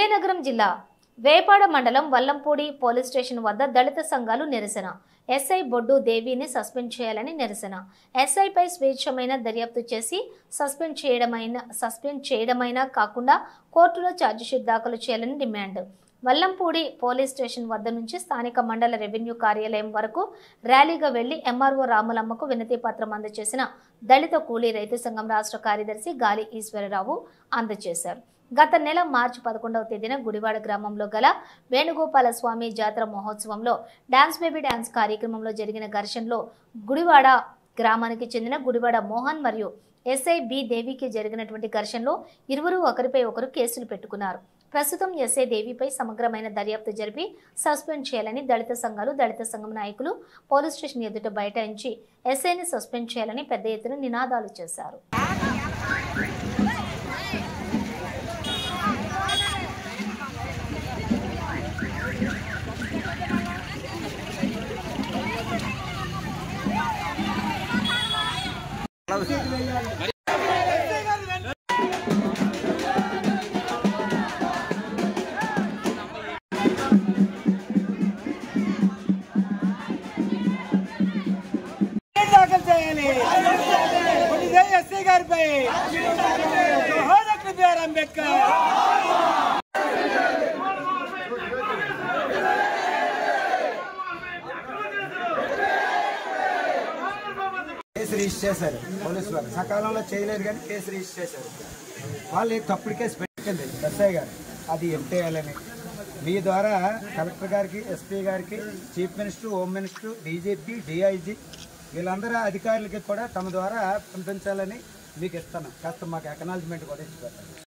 విజయనగరం జిల్లా వేపాడ మండలం వల్లంపూడి police station వద్ద దళిత సంఘాలు నిరసన. ఎస్ఐ బొడ్డు దేవిని సస్పెండ్ చేయాలని నిరసన. ఎస్ఐపై స్వేచ్ఛమైన దర్యాప్తు చేసి సస్పెండ్ చేయడమైనా కాకుండా కోర్టులో ఛార్జిషీట్ దాఖలు చేయాలని డిమాండ్. వల్లంపూడి పోలీస్ స్టేషన్ వద్ద నుంచి స్థానిక మండల రెవెన్యూ కార్యాలయం వరకు ర్యాలీగా వెళ్లి ఎంఆర్ఓ రాములమ్మకు వినతి పత్రం అందజేసిన దళిత కూలీ రైతు సంఘం రాష్ట్ర కార్యదర్శి గాలి ఈశ్వరరావు అందజేశారు. గత నెల మార్చి 11వ తేదీన గుడివాడ గ్రామంలో గల వేణుగోపాల స్వామి జాతర మహోత్సవంలో డాన్స్ బేబీ డాన్స్ కార్యక్రమంలో జరిగిన ఘర్షణలో గుడివాడ గ్రామానికి చెందిన గుడివాడ మోహన్ మరియు ఎస్ఐ బి దేవికి జరిగినటువంటి ఘర్షణలో ఇరువురు ఒకరిపై ఒకరు కేసులు పెట్టుకున్నారు. ప్రస్తుతం ఎస్ఐ దేవిపై సమగ్రమైన దర్యాప్తు జరిపి సస్పెండ్ చేయాలని దళిత సంఘాలు, దళిత సంఘం నాయకులు పోలీస్ స్టేషన్ ఎదుట బైఠాయించి ఎస్ఐని సస్పెండ్ చేయాలని పెద్ద ఎత్తున నినాదాలు చేశారు. ఎస్ఐ గారిపై doctor BR Ambedkar case register చేశారు. పోలీసు వారు సకాలంలో చేయలేదు కానీ కేసు రిజిస్టర్ చేశారు. వాళ్ళు తప్పుడు కేసు పెట్టింది ఎస్ఐ గారు. అది ఎంటేయాలని మీ ద్వారా కలెక్టర్ గారికి, ఎస్పీ గారికి, chief minister, home minister, DGP, DIG వీళ్ళందరూ అధికారులకి కూడా తమ ద్వారా పంపించాలని మీకు ఇస్తాను. కాస్త మాకు అక్నాలజ్మెంట్ కూడా ఇచ్చి పెట్టండి.